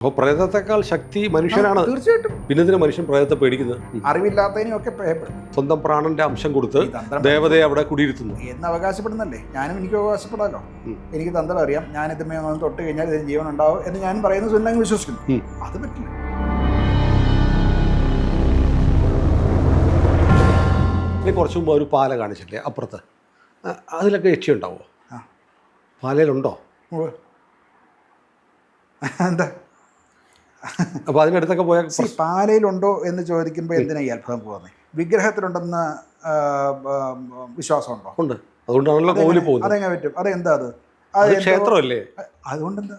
അപ്പോൾ പ്രേതത്തെക്കാൾ ശക്തി മനുഷ്യനാണ്. തീർച്ചയായിട്ടും. പിന്നെ ഇതിന് മനുഷ്യൻ പ്രേതത്തെ പേടിക്കുന്നത്? അറിവില്ലാത്തതിനെയൊക്കെ ഭയപ്പെടും. സ്വന്തം പ്രാണന്റെ അംശം കൊടുത്ത് ദേവതയെ അവിടെ കുടിയിരുത്തുന്നു എന്ന് അവകാശപ്പെടുന്നല്ലേ. ഞാനും എനിക്ക് അവകാശപ്പെടാമല്ലോ. എനിക്ക് തന്ത്രം അറിയാം, ഞാൻ ഇതുമേ ഒന്ന് തൊട്ട് കഴിഞ്ഞാൽ ഇതിന് ജീവൻ ഉണ്ടാവും എന്ന് ഞാൻ പറയുന്നത് സ്വന്തം വിശ്വസിക്കുന്നു. അത് പറ്റില്ല. കുറച്ച് മുമ്പ് ഒരു പാല കാണിച്ചില്ലേ അപ്പുറത്ത്, അതിലൊക്കെ യക്ഷി ഉണ്ടാവോ? പാലയിലുണ്ടോ? എന്താ അപ്പോൾ അതിനടുത്തൊക്കെ പോയാൽ പാലയിലുണ്ടോ എന്ന് ചോദിക്കുമ്പോൾ എന്തിനാ ഈ അത്ഭുതം പോകുന്നത്? വിഗ്രഹത്തിലുണ്ടെന്ന് വിശ്വാസമുണ്ടോ? ഉണ്ട്. അതുകൊണ്ടാണല്ലോ കോവിലിൽ പോകുന്നത്. അതെങ്ങനെ പറ്റും? അതെന്താ അത്? ക്ഷേത്രമല്ലേ? അതുകൊണ്ടെന്താ?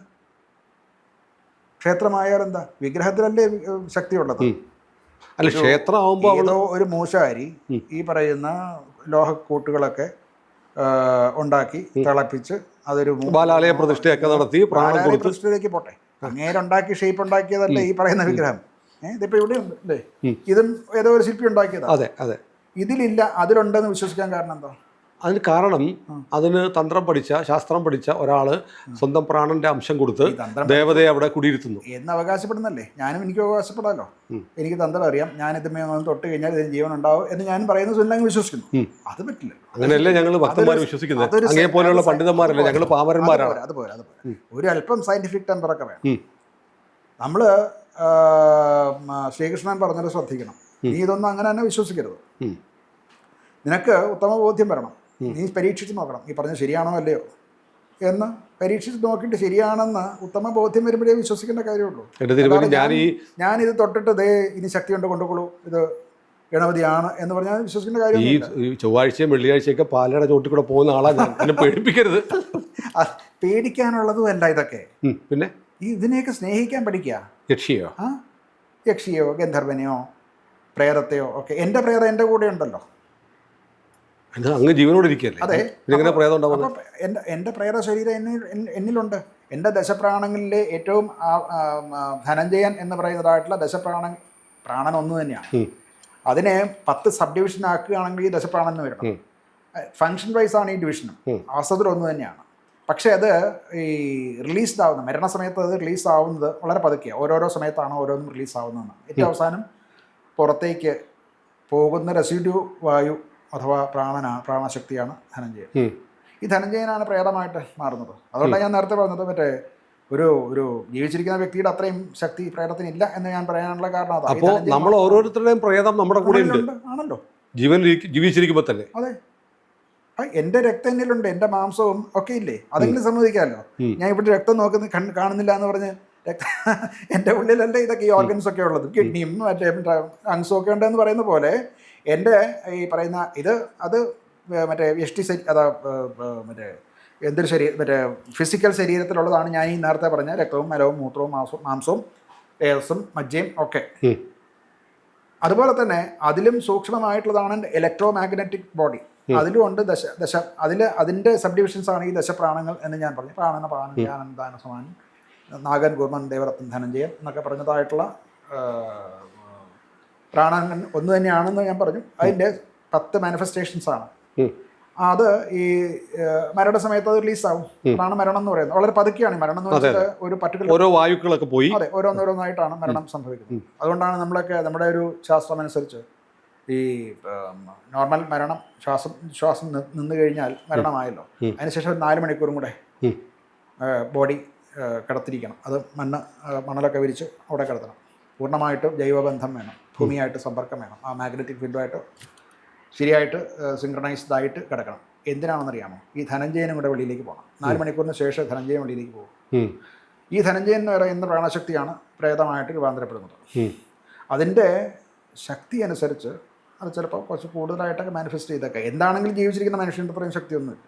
ക്ഷേത്രമായാൽ എന്താ? വിഗ്രഹത്തിലല്ലേ ശക്തിയുള്ളത്? അല്ല, ക്ഷേത്രമാകുമ്പോൾ ഏതോ ഒരു മൂശാരി ഈ പറയുന്ന ലോഹക്കൂട്ടുകളൊക്കെ ഉണ്ടാക്കി തിളപ്പിച്ച് അതൊരു ബാലാലയ പ്രതിഷ്ഠയൊക്കെ നടത്തി പ്രതിഷ്ഠയിലേക്ക് പോട്ടെ. അങ്ങേരുണ്ടാക്കി ഷേപ്പ് ഉണ്ടാക്കിയതല്ലേ ഈ പറയുന്ന വിഗ്രഹം. ഇതിപ്പോ ഇവിടെ ഉണ്ട് അല്ലേ? ഇതും ഏതോ ഒരു ശില്പി ഉണ്ടാക്കിയതാ. അതെ അതെ. ഇതിലില്ല, അതിലുണ്ടെന്ന് വിശ്വസിക്കാൻ കാരണം എന്താ? അതിന് കാരണം അതിന് തന്ത്രം പഠിച്ച, ശാസ്ത്രം പഠിച്ച ഒരാള് സ്വന്തം പ്രാണന്റെ അംശം കൊടുത്ത് ദേവതയെ അവിടെ കുടിയിരുത്തുന്നു എന്ന് അവകാശപ്പെടുന്നല്ലേ. ഞാനും എനിക്ക് അവകാശപ്പെടാമല്ലോ. എനിക്ക് തന്ത്രം അറിയാം, ഞാൻ ഇതുമേ ഒന്ന് തൊട്ട് കഴിഞ്ഞാൽ ഇതിന് ജീവൻ ഉണ്ടാവും എന്ന് ഞാൻ പറയുന്നത് സ്വന്തം വിശ്വസിക്കുന്നു. അത് പറ്റില്ല. അങ്ങനെയല്ലേ ഞങ്ങൾ ഭക്തന്മാർ വിശ്വസിക്കുന്നത്? അങ്ങേ പോലെയുള്ള പണ്ഡിതന്മാരല്ലേ, ഞങ്ങൾ പാമരന്മാരാണ്. അതുപോലെ ഒരു അല്പം സയന്റിഫിക് ടെമ്പറൊക്കെ വേണം. നമ്മള് ശ്രീകൃഷ്ണൻ പറഞ്ഞത് ശ്രദ്ധിക്കണം. നീ ഇതൊന്നും അങ്ങനെ തന്നെ വിശ്വസിക്കരുത്. നിനക്ക് ഉത്തമ ബോധ്യം വരണം. നീ പരീക്ഷിച്ച് നോക്കണം, ഈ പറഞ്ഞത് ശരിയാണോ അല്ലയോ എന്ന് പരീക്ഷിച്ച് നോക്കിയിട്ട് ശരിയാണെന്ന് ഉത്തമ ബോധ്യം വരുമ്പോഴേ വിശ്വസിക്കേണ്ട കാര്യമുള്ളൂ. ഞാനിത് തൊട്ടിട്ട് ദേ ഇനി ശക്തി കൊണ്ട് കൊണ്ടുകൊള്ളൂ, ഇത് ഗണപതിയാണ് എന്ന് പറഞ്ഞാൽ വിശ്വസിക്കേണ്ട കാര്യം. ഈ ചൊവ്വാഴ്ചയും വെള്ളിയാഴ്ചയൊക്കെ പാലയുടെ ചോട്ടിൽ കൂടെ പോകുന്ന ആളാണ്, പേടിപ്പിക്കരുത്. പേടിക്കാനുള്ളതും അല്ല ഇതൊക്കെ. പിന്നെ ഇതിനെയൊക്കെ സ്നേഹിക്കാൻ പഠിക്കുക. യക്ഷിയോ യക്ഷിയോ ഗന്ധർവനെയോ പ്രേതത്തെയോ ഒക്കെ. എൻ്റെ പ്രേതം എൻ്റെ കൂടെ ഉണ്ടല്ലോ. അങ്ങ് ജീവനോട് ഇരിക്കല്ലേ? അതെ. പ്രേതം ഉണ്ടാവുന്നത് എൻ്റെ പ്രേത ശരീരം എന്നിലുണ്ട്. എൻ്റെ ദശപ്രാണങ്ങളിലെ ഏറ്റവും ധനഞ്ജയൻ എന്ന് പറയുന്നതായിട്ടുള്ള പ്രാണൻ ഒന്ന് തന്നെയാണ്. അതിനെ 10 സബ് ഡിവിഷൻ ആക്കുകയാണെങ്കിൽ ഈ ദശപ്രാണൻ എന്ന് വരണം. ഫങ്ഷൻ വൈസ് ആണ് ഈ ഡിവിഷനും. വാസ്തവത്തിൽ ഒന്ന് തന്നെയാണ്. പക്ഷേ അത് ഈ റിലീസ്ഡ് ആവുന്ന മരണസമയത്ത് അത് റിലീസ് ആവുന്നത് വളരെ പതുക്കെയാണ്. ഓരോരോ സമയത്താണ് ഓരോന്നും റിലീസ് ആവുന്നതെന്ന്. ഏറ്റവും അവസാനം പുറത്തേക്ക് പോകുന്ന റെസിഡ്യൂ വായു അഥവാ പ്രാണശക്തിയാണ് ധനഞ്ജയൻ. ഈ ധനഞ്ജയനാണ് പ്രേതമായിട്ട് മാറുന്നത്. അതുകൊണ്ടാണ് ഞാൻ നേരത്തെ പറഞ്ഞത്, മറ്റേ ഒരു ജീവിച്ചിരിക്കുന്ന വ്യക്തിയുടെ അത്രയും ശക്തി പ്രേതത്തിനില്ല എന്ന് ഞാൻ പറയാനുള്ള കാരണം അതാണ്. അപ്പോൾ നമ്മൾ ഓരോരുത്തരുടെയും പ്രേതം നമ്മുടെ കൂടെ ആണല്ലോ, ജീവിച്ചിരിക്കുമ്പോൾ തന്നെ. അതെ. എൻ്റെ രക്തം എന്നിലുണ്ട്, എൻ്റെ മാംസവും ഒക്കെ ഇല്ലേ, അതെങ്കിലും സമ്മതിക്കാമല്ലോ. ഞാൻ ഇവിടെ രക്തം കാണുന്നില്ല എന്ന് പറഞ്ഞ് എൻ്റെ ഉള്ളിലല്ലേ ഇതൊക്കെ ഈ ഓർഗൻസ് ഒക്കെ ഉള്ളത്, കിഡ്നിയും മറ്റേ ലങ്സും ഒക്കെ ഉണ്ടെന്ന് പറയുന്ന പോലെ എൻ്റെ ഈ പറയുന്ന അത് മറ്റേ അതാ മറ്റേ എന്തൊരു മറ്റേ ഫിസിക്കൽ ശരീരത്തിലുള്ളതാണ്. ഞാൻ ഈ നേരത്തെ പറഞ്ഞ രക്തവും മലവും മൂത്രവും മാംസവും ഏസും മജ്ജയും ഒക്കെ. അതുപോലെ തന്നെ അതിലും സൂക്ഷ്മമായിട്ടുള്ളതാണ് ഇലക്ട്രോ മാഗ്നറ്റിക് ബോഡി. അതിലും ഉണ്ട് അതിൻ്റെ സബ് ഡിവിഷൻസ് ആണ് ഈ ദശപ്രാണങ്ങൾ എന്ന് ഞാൻ പറഞ്ഞു. പ്രാണന പ്രാണൻ ജ്ഞാനൻ ദാന സമാനൻ നാഗൻ കൂർമൻ ദേവരത്ൻ ധനഞ്ജയൻ എന്നൊക്കെ പറഞ്ഞതായിട്ടുള്ള പ്രാണൻ ഒന്ന് തന്നെയാണെന്ന് ഞാൻ പറഞ്ഞു. അതിൻ്റെ 10 മാനിഫെസ്റ്റേഷൻസ് ആണ്. അത് ഈ മരണ സമയത്ത് അത് റിലീസാവും. അതാണ് മരണം എന്ന് പറയുന്നത്. വളരെ പതുക്കെയാണ് ഈ മരണം എന്ന് വെച്ചാൽ ഒരു പർട്ടിക്കുലർ ഓരോ വായുക്കളൊക്കെ പോയി. അതെ, ഓരോന്നോരോന്നായിട്ടാണ് മരണം സംഭവിക്കുന്നത്. അതുകൊണ്ടാണ് നമ്മളൊക്കെ നമ്മുടെ ഒരു ശാസ്ത്രം അനുസരിച്ച് ഈ നോർമൽ മരണം ശ്വാസം നിന്ന് കഴിഞ്ഞാൽ മരണമായല്ലോ. അതിനുശേഷം 4 മണിക്കൂറും കൂടെ ബോഡി കിടത്തിരിക്കണം. അത് മണലൊക്കെ വിരിച്ച് അവിടെ കിടത്തണം. പൂർണ്ണമായിട്ട് ജൈവബന്ധം വേണം, ഭൂമിയായിട്ട് സമ്പർക്കം വേണം, ആ മാഗ്നറ്റിക് ഫീൽഡുമായിട്ട് ശരിയായിട്ട് സിങ്ക്രണൈസ്ഡ് ആയിട്ട് കിടക്കണം. എന്തിനാണെന്നറിയാമോ? ഈ ധനഞ്ജയനും കൂടെ വെളിയിലേക്ക് പോകണം. 4 മണിക്കൂറിന് ശേഷം ധനഞ്ജയൻ വെളിയിലേക്ക് പോകും. ഈ ധനഞ്ജയൻ എന്ന് പറയുന്ന പ്രാണശക്തിയാണ് പ്രേതമായിട്ട് രൂപാന്തരപ്പെടുന്നത്. അതിൻ്റെ ശക്തി അനുസരിച്ച് അത് ചിലപ്പോൾ കുറച്ച് കൂടുതലായിട്ടൊക്കെ മാനിഫെസ്റ്റ് ചെയ്തൊക്കെ. എന്താണെങ്കിലും ജീവിച്ചിരിക്കുന്ന മനുഷ്യൻ്റെ അത്രയും ശക്തിയൊന്നുമില്ല.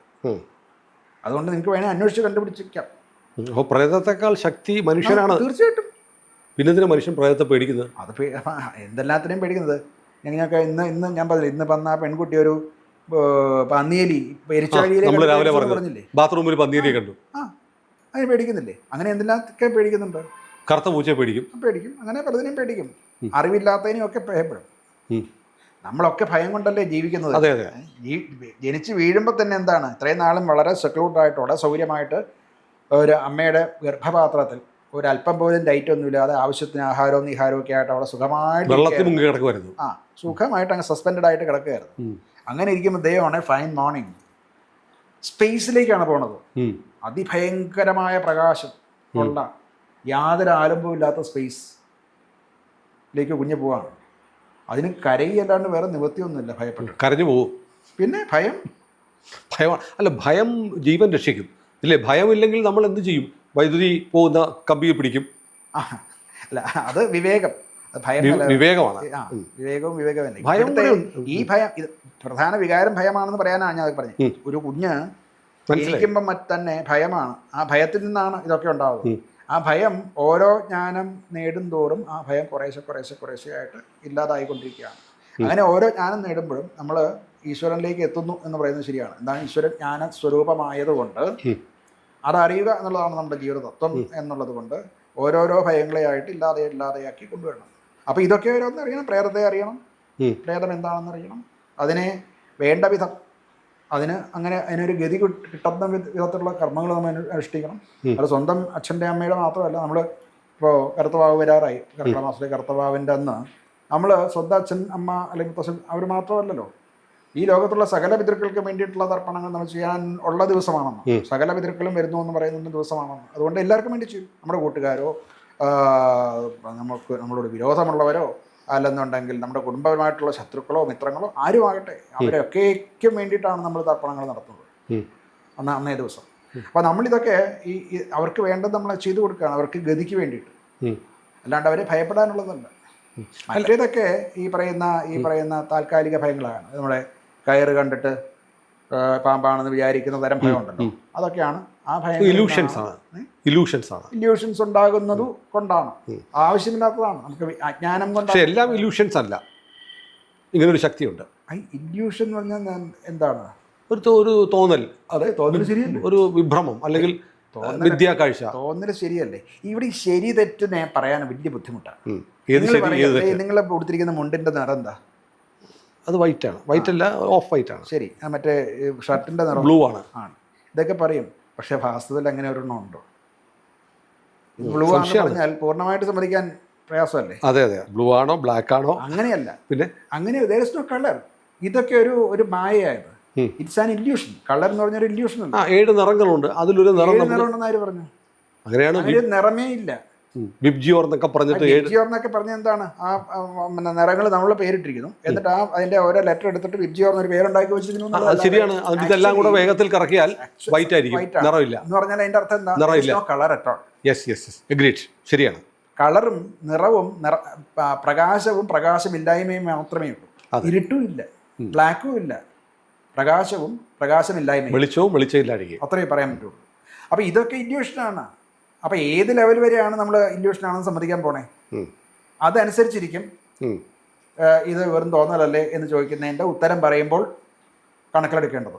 അതുകൊണ്ട് നിങ്ങൾക്ക് വേണേൽ അന്വേഷിച്ച് കണ്ടുപിടിച്ചിരിക്കാം. അപ്പോൾ പ്രേതത്തെക്കാൾ ശക്തി മനുഷ്യനാണ്. തീർച്ചയായിട്ടും. പിന്നെ ഇതിന് മനുഷ്യൻ പ്രേതത്തെ പേടിക്കുന്നത്? അത് എന്തെല്ലാത്തിനെയും പേടിക്കുന്നത്. ഞങ്ങൾക്ക് ഇന്ന് ഞാൻ പറഞ്ഞില്ല, ഇന്ന് വന്ന ആ പെൺകുട്ടി ഒരു പന്നിയലി പറഞ്ഞില്ലേ, ബാത്റൂമിൽ പന്നിയലിയെ കണ്ടു. അതിന് പേടിക്കുന്നില്ലേ? അങ്ങനെ എന്തെല്ലാത്തൊക്കെ പേടിക്കുന്നുണ്ട്. കറുത്ത പൂച്ചയെ പേടിക്കും. അങ്ങനെ പലതിനെയും പേടിക്കും. അറിവില്ലാത്തതിനെയും ഒക്കെ ഭയപ്പെടും. നമ്മളൊക്കെ ഭയം കൊണ്ടല്ലേ ജീവിക്കുന്നത്. അതെ അതെ. ജനിച്ച് വീഴുമ്പോൾ തന്നെ എന്താണ്, ഇത്രയും നാളും വളരെ സെക്യൂർഡായിട്ട് വളരെ സൗകര്യമായിട്ട് ഒരു അമ്മയുടെ ഗർഭപാത്രത്തിൽ ഒരല്പം പോലും ലൈറ്റ് ഒന്നുമില്ലാതെ ആവശ്യത്തിന് ആഹാരവും നിഹാരവും ഒക്കെ ആയിട്ട് അവിടെ സുഖമായിട്ട് വെള്ളത്തിൽ മുങ്ങി കിടക്കുമായിരുന്നു. സുഖമായിട്ട് അങ്ങ് സസ്പെൻഡഡ് ആയിട്ട് കിടക്കുകയായിരുന്നു. അങ്ങനെ ഇരിക്കുമ്പോൾ ദൈവമാണ് ഫൈൻ മോർണിംഗ് സ്പേസിലേക്കാണ് പോണത്. അതിഭയങ്കരമായ പ്രകാശം ഉള്ള യാതൊരു ആലംബവും ഇല്ലാത്ത സ്പേസിലേക്ക് കുഞ്ഞ് പോവാണ്. അതിന് കരയല്ലാണ്ട് വേറെ നിവൃത്തിയൊന്നുമില്ല. ഭയപ്പെട്ടു കരഞ്ഞു പോകും. പിന്നെ ഭയമാണ്. അല്ല, ഭയം ജീവൻ രക്ഷിക്കും ഇല്ലേ? ഭയമില്ലെങ്കിൽ നമ്മൾ എന്ത് ചെയ്യും? വൈദ്യുതി പോകുന്ന കമ്പിയെ പിടിക്കും. അല്ല, അത് വിവേകം. വിവേകമാണ്. വിവേകവും വിവേകമല്ലേ. ഈ ഭയം ഇത് പ്രധാന വികാരം ഭയമാണെന്ന് പറയാനാണ് ഞാൻ പറഞ്ഞത്. ഒരു കുഞ്ഞ് ജനിക്കുമ്പം തന്നെ ഭയമാണ്. ആ ഭയത്തിൽ നിന്നാണ് ഇതൊക്കെ ഉണ്ടാവുന്നത്. ആ ഭയം ഓരോ ജ്ഞാനം നേടും തോറും ആ ഭയം കുറേശ്ശെ ആയിട്ട് ഇല്ലാതായിക്കൊണ്ടിരിക്കുകയാണ്. അങ്ങനെ ഓരോ ജ്ഞാനം നേടുമ്പോഴും നമ്മൾ ഈശ്വരനിലേക്ക് എത്തുന്നു എന്ന് പറയുന്നത് ശരിയാണ്. എന്താണ്? ഈശ്വരൻ ജ്ഞാന സ്വരൂപമായതുകൊണ്ട് അതറിയുക എന്നുള്ളതാണ് നമ്മുടെ ജീവിത തത്വം എന്നുള്ളത് കൊണ്ട് ഓരോരോ ഭയങ്ങളെയായിട്ട് ഇല്ലാതെയാക്കി കൊണ്ടുവരണം. അപ്പോൾ ഇതൊക്കെ ഓരോന്ന് അറിയണം. പ്രേതത്തെ അറിയണം, പ്രേതം എന്താണെന്ന് അറിയണം, അതിനെ വേണ്ട വിധം അതിനൊരു ഗതി കിട്ടുന്ന വിധത്തിലുള്ള കർമ്മങ്ങൾ നമ്മൾ അനുഷ്ഠിക്കണം. അത് സ്വന്തം അച്ഛൻ്റെ അമ്മയുടെ മാത്രമല്ല. നമ്മൾ ഇപ്പോൾ കറുത്തവാവ് വരാറായി, കർക്കിടക മാസത്തിലെ കറുത്തവാവിൻ്റെ അന്ന് നമ്മൾ സ്വന്തം അച്ഛൻ അമ്മ അല്ലെങ്കിൽ മുത്തച്ഛൻ അവർ മാത്രമല്ലല്ലോ, ഈ ലോകത്തുള്ള സകല പിതൃക്കൾക്ക് വേണ്ടിയിട്ടുള്ള തർപ്പണങ്ങൾ നമ്മൾ ചെയ്യാൻ ഉള്ള ദിവസമാണെന്ന്. സകല പിതൃക്കളും വരുന്നു എന്ന് പറയുന്ന ദിവസമാണെന്ന്. അതുകൊണ്ട് എല്ലാവർക്കും വേണ്ടി ചെയ്യും. നമ്മുടെ കൂട്ടുകാരോ നമ്മളോട് വിരോധമുള്ളവരോ അല്ലെന്നുണ്ടെങ്കിൽ നമ്മുടെ കുടുംബപരമായിട്ടുള്ള ശത്രുക്കളോ മിത്രങ്ങളോ ആരുമാകട്ടെ, അവരൊക്കെയ്ക്കും വേണ്ടിയിട്ടാണ് നമ്മൾ തർപ്പണങ്ങൾ നടത്തുന്നത് അന്നേ ദിവസം. അപ്പോൾ നമ്മളിതൊക്കെ ഈ അവർക്ക് വേണ്ടത് നമ്മൾ ചെയ്തു കൊടുക്കുകയാണ്, അവർക്ക് ഗതിക്ക് വേണ്ടിയിട്ട്, അല്ലാണ്ട് അവരെ ഭയപ്പെടാനുള്ളതല്ല. മറ്റേതൊക്കെ ഈ പറയുന്ന താൽക്കാലിക ഭയങ്ങളാണ്. നമ്മുടെ കയറ് കണ്ടിട്ട് പാമ്പാണെന്ന് വിചാരിക്കുന്ന തരം ഭയം ഉണ്ടല്ലോ, അതൊക്കെയാണ് ആ ഭയം. ഇല്യൂഷൻസ് ഉണ്ടാകുന്നത് കൊണ്ടാണ്, ആവശ്യമില്ലാത്തതാണ്. നമുക്ക് അജ്ഞാനം കൊണ്ട്. എല്ലാം ഇല്യൂഷൻസ് അല്ല, ഇങ്ങനൊരു ശക്തിയുണ്ട്. ഇല്യൂഷൻ എന്ന് പറഞ്ഞാൽ എന്താണ്? ഒരു തോന്നൽ. അതെ, തോന്നൽ ശരിയല്ല. ഒരു വിഭ്രമം അല്ലെങ്കിൽ വിദ്യാകാഴ്ച. തോന്നൽ ശരിയല്ലേ? ഇവിടെ ഈ ശരി തെറ്റിനെ പറയാൻ വലിയ ബുദ്ധിമുട്ടാണ്. നിങ്ങൾ കൊടുത്തിരിക്കുന്ന മുണ്ടിന്റെ നിറം എന്താ? അത് വൈറ്റ് ആണ്. വൈറ്റ് അല്ല, ഓഫ് വൈറ്റ് ആണ്. ശരി. മറ്റേ ഷർട്ടിന്റെ നിറം ബ്ലൂ ആണ്. ഇതൊക്കെ പറയും. പക്ഷെ വാസ്തവത്തിൽ അങ്ങനെ ഒരെണ്ണം ഉണ്ടോ? ബ്ലൂ ആണെന്ന് പറഞ്ഞാൽ പൂർണ്ണമായിട്ട് സമ്മതിക്കാൻ പ്രയാസമല്ലേ? അതെ, ബ്ലൂ ആണോ ബ്ലാക്ക് ആണോ? അങ്ങനെയല്ല. പിന്നെ there is no color. ഇതൊക്കെ ഒരു മായയായത്. It's an illusion. കളർ എന്ന് പറഞ്ഞൊരു ഇല്യൂഷൻ അല്ല. 7 നിറങ്ങളുണ്ട്, അതിലൊരു നിറം ഉണ്ടെന്ന് ആര് പറഞ്ഞു? അങ്ങനെയാണ്. നിറമേ ഇല്ല. വിബ്ജിയോർ എന്നൊക്കെ പറഞ്ഞിട്ട് പറഞ്ഞ എന്താണ്? ആ നിറങ്ങൾ നമ്മൾ പേരിട്ടിരിക്കുന്നു, എന്നിട്ട് അതിന്റെ ഓരോ ലെറ്റർ എടുത്തിട്ട് വിബ്ജിയോർ എന്നൊരു പേരുണ്ടാക്കി വെച്ചിരിക്കുന്നു. ശരിയാണ്. ഇതെല്ലാം കൂടെ വേഗത്തിൽ കറക്കിയാൽ വൈറ്റ് ആയിരിക്കും, നിറമില്ല എന്ന് പറഞ്ഞാൽ അതിന്റെ അർത്ഥം എന്താ? നിറമില്ല. Colour at all. എഗ്രീഡ്. ശരിയാണ്. കളറും നിറവും പ്രകാശവും പ്രകാശമില്ലായ്മയും മാത്രമേ ഉള്ളൂ. ഇരുട്ടും ഇല്ല, ബ്ലാക്കും ഇല്ല, പ്രകാശവും പ്രകാശമില്ലായ്മയും, വെളിച്ചവും വെളിച്ചമില്ലായിരിക്കും, അത്രയേ പറയാൻ പറ്റുള്ളൂ. അപ്പോൾ ഇതൊക്കെ ഇല്യൂഷനാണ്. അപ്പോൾ ഏത് ലെവൽ വരെയാണ് നമ്മൾ ഇല്യൂഷനാണെന്ന് സമ്മതിക്കാൻ പോണേ? അതനുസരിച്ചിരിക്കും ഇത് വെറും തോന്നലല്ലേ എന്ന് ചോദിക്കുന്നതിൻ്റെ ഉത്തരം പറയുമ്പോൾ കണക്കിലെടുക്കേണ്ടത്.